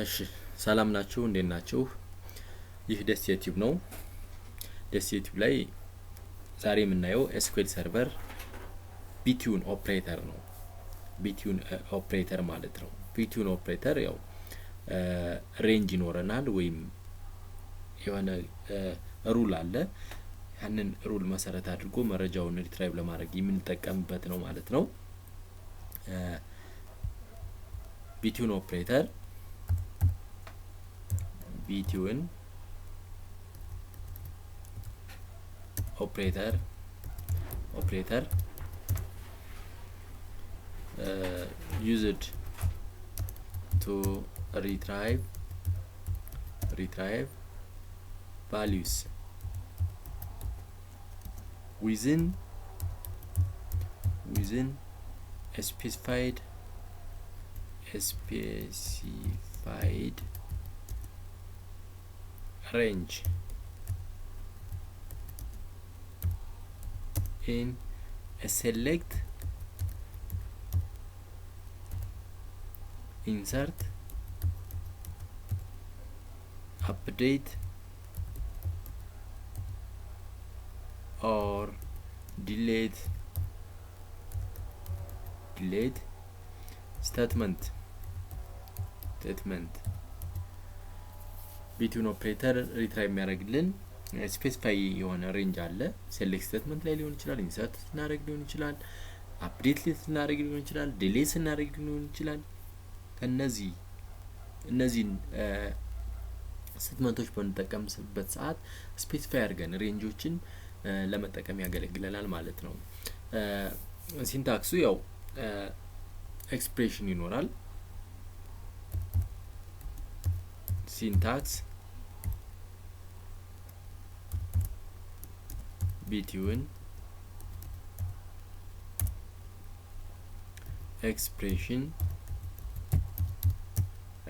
እሺ ሰላም ናችሁ እንዴት ናችሁ? ይህ ደስ ዩቲዩብ ነው። ደስ ዩቲዩብ ላይ ዛሬ የምናየው SQL ሰርቨር ቢቲዩን ኦፕሬተር ነው። ቢቲዩን ኦፕሬተር ማለት ነው። ቢቲዩን ኦፕሬተር ያው ሬንጅ ይኖረናል ወይም የሆነ ሩል አለ። ያንን ሩል መሰረት አድርጎ መረጃውን ሪትራይቭ ለማድረግ የምንጠቀምበት ነው ማለት ነው። ቢቲዩን ኦፕሬተር ቢቲዩን ኦፕሬተር used to retrieve values within a specified range in a select, insert, update or delete statement ቢቲዩን ኦፕሬተር ሪትራይቭ የሚያደርግልን ስፔሲፋይ የሆነ ሬንጅ አለ። ሴሌክት ስቴትመንት ላይ ሊሆን ይችላል፣ ኢንሰርት ልናደርግ ሊሆን ይችላል፣ አፕዴት ልናደርግ ሊሆን ይችላል፣ ዲሌት ልናደርግ ሊሆን ይችላል። እነዚህን ስቴትመንቶች በምንጠቀምበት ሰዓት ስፔሲፋይ አድርገን ሬንጆችን ለመጠቀም ያገለግለናል ማለት ነው። ሲንታክሱ ያው ኤክስፕሬሽን ይኖራል። ሲንታክስ ቢቲዩን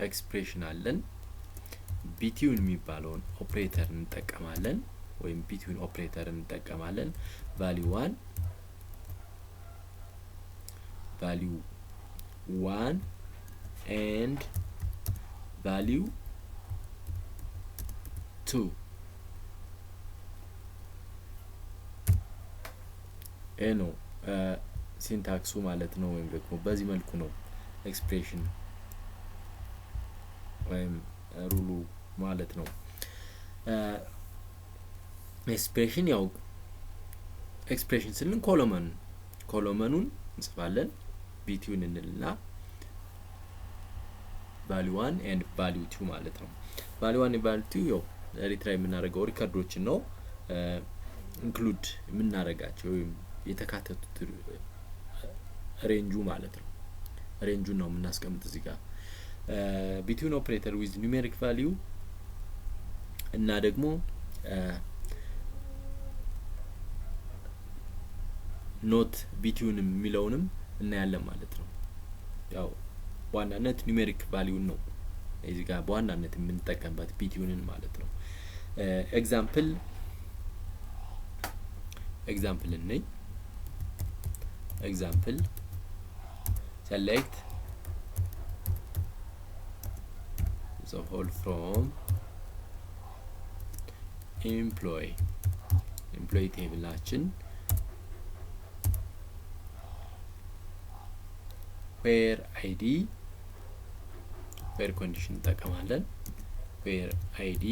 ኤክስፕሬሽን አለን። ቢቲዩን የሚባለውን ኦፕሬተር እንጠቀማለን ወይም ቢቲዩን ኦፕሬተር እንጠቀማለን። ቫልዩ 1 and value 2 ነው ሲንታክሱ ማለት ነው። ወይም ደግሞ በዚህ መልኩ ነው ኤክስፕሬሽን ወይም ሩሉ ማለት ነው። ኤክስፕሬሽን ያው ኤክስፕሬሽን ስልን ኮሎመኑን እንጽፋለን። ቢቲዩን እንልና value 1 and value 2 ማለት ነው። value 1 and value 2 ያው ሪትራይቭ የምናደርገው ሪከርዶችን ነው ኢንክሉድ የምናደርጋቸው ወይም የተካተቱት ሬንጁ ማለት ነው። ሬንጁን ነው የምናስቀምጥ እዚህ ጋር ቢቲዩን ኦፕሬተር with numeric value እና ደግሞ ኖት ቢቲዩን የሚለውንም እናያለን ማለት ነው። ያው በዋናነት ኑሜሪክ ቫልዩን ነው እዚህ ጋር በዋናነት የምንጠቀምበት ቢቲዩንን ማለት ነው። ኤግዛምፕል ነኝ ኤግዛምፕል select the whole from employee ቴብላችን where id where condition እንጠቀማለን። where id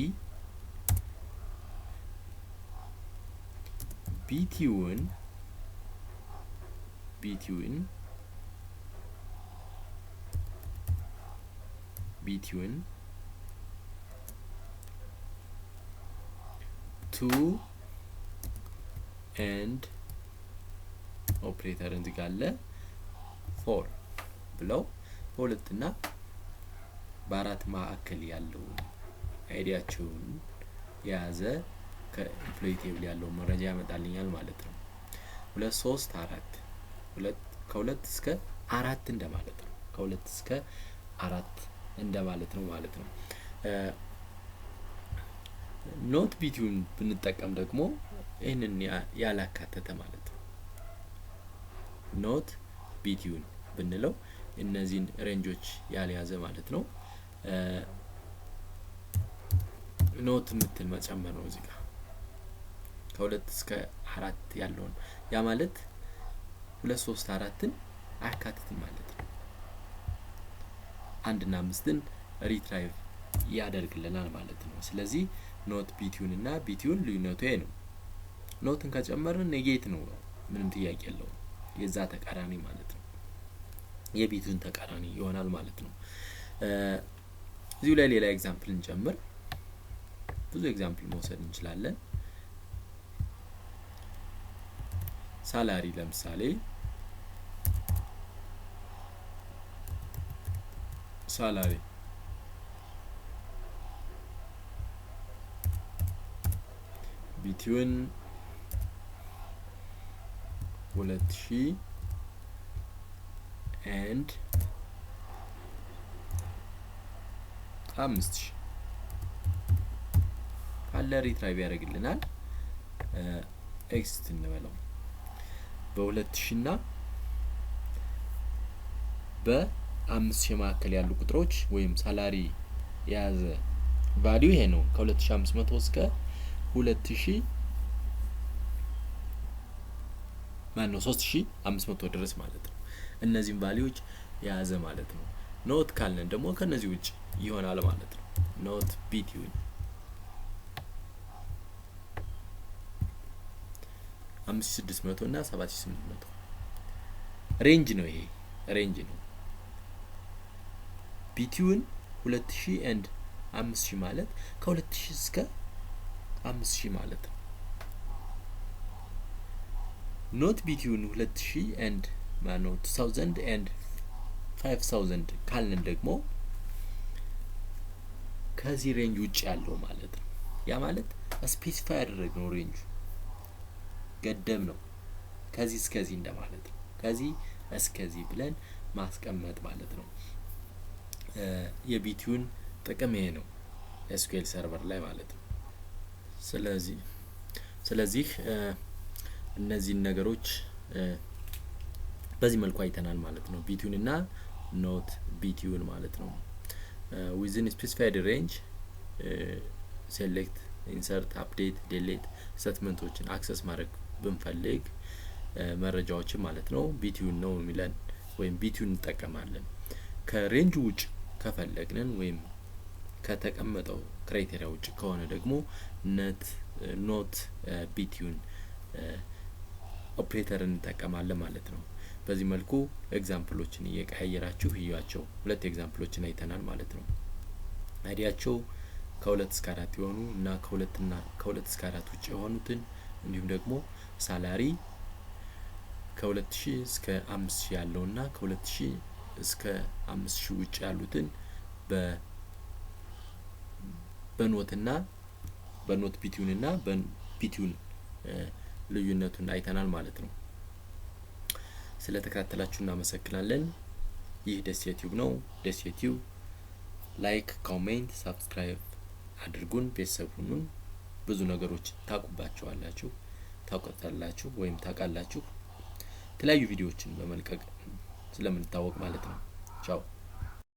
ቢቲዩን to and ኦፕሬተር እዚህ ጋር አለ 4 ብለው በሁለትና በአራት ማዕከል ያለው አይዲያቸውን የያዘ ከኤምፕሎይ ቴብል ያለው መረጃ ያመጣልኛል ማለት ነው። 2 3 4 ከ2 እስከ 4 እንደማለት ነው። ከ2 እስከ 4 እንደማለት ነው ማለት ነው። ኖት ቢቲዩን ብንጠቀም ደግሞ ይሄንን ያላካተተ ማለት ነው። ኖት ቢቲዩን ብንለው እነዚህን ሬንጆች ያልያዘ ማለት ነው። ኖት ምትል መጨመር ነው እዚህ ጋር ከ2 እስከ 4 ያለውን ያ ማለት 2 3 4ን አካትተን ማለት ነው 1 እና 5ን ሪትራይቭ ያደርግልናል ማለት ነው ስለዚህ ኖት ቢቲዩን እና ቢቲዩን ልዩነቱ ይሄ ነው ኖትን ከጨመርን ኔጌት ነው ምንም ጥያቄ የለውም የዛ ተቃራኒ ማለት ነው የቢቲዩን ተቃራኒ ይሆናል ማለት ነው እዚሁ ላይ ሌላ ኤግዛምፕል እንጨምር ብዙ ኤግዛምፕል መውሰድ እንችላለን ሳላሪ ለምሳሌ ሳላሪ ቢቲዩን 2000 and 5000 ካለ ሪትራይቭ ያደርግልናል ኤክስት እንበለው በ2000 እና በ5000 መካከል ያሉ ቁጥሮች ወይም ሳላሪ የያዘ ቫልዩ ይሄ ነው ከ2500 እስከ 2000 ማነው 3500 ድረስ ማለት ነው እነዚህን ቫልዩዎች የያዘ ማለት ነው ኖት ካለን ደግሞ ከነዚህ ውጭ ይሆናል ማለት ነው ኖት ቢቲዩን 5600 እና 7800 ሬንጅ ነው ይሄ ሬንጅ ነው ቢቲዩን 2000 and 5000 ማለት ከ2000 እስከ 5000 ማለት ነው ኖት ቢቲዩን 2000 and ማነው 2000 and 5000 ካልን ደግሞ ከዚህ ሬንጅ ውጭ ያለው ማለት ነው ያ ማለት ስፔሲፋይ ያደረግነው ሬንጅ ገደብ ነው ከዚህ እስከዚህ እንደማለት ነው ከዚህ እስከዚህ ብለን ማስቀመጥ ማለት ነው የቢቲዩን ጥቅም ይሄ ነው SQL ሰርቨር ላይ ማለት ነው ስለዚህ እነዚህ ነገሮች በዚህ መልኩ አይተናል ማለት ነው ቢቲዩን እና ኖት ቢቲዩን ማለት ነው within specified range select insert update delete ስቴትመንቶችን አክሰስ ማድረግ ብንፈልግ መረጃዎችን ማለት ነው ቢቲዩን ነው የሚለን ወይም ቢቲዩን እንጠቀማለን ከሬንጅ ውጭ ከፈለግን ወይም ከተቀመጠው ክራይቴሪያ ውጭ ከሆነ ደግሞ ኖት ቢቲዩን ኦፕሬተር እንጠቀማለን ማለት ነው በዚህ መልኩ ኤግዛምፕሎችን እየቀያየራችሁ ይያቸው ሁለት ኤግዛምፕሎችን አይተናል ማለት ነው አይዲያቸው ከ2 እስከ 4 የሆኑ እና ከ2 እስከ 4 ውጭ የሆኑትን እንዲሁም ደግሞ ሳላሪ ከ2000 እስከ 5000 ያለውና ከ2000 እስከ 5000 ውጭ ያሉትን በኖትና በኖት ቢቲዩን እና በቢቲዩን ልዩነቱን አይተናል ማለት ነው ስለተከታተላችሁ እናመሰግናለን ይህ ደስቲዩብ ነው ደስቲዩብ ላይክ ኮሜንት ሰብስክራይብ አድርጉን ቤተሰቡን ብዙ ነገሮች ታቁባቸዋላችሁ ታውቃላችሁ ወይም ታቃላችሁ የተለያዩ ቪዲዮዎችን በመልቀቅ ስለምንታወቅ ማለት ነው ቻው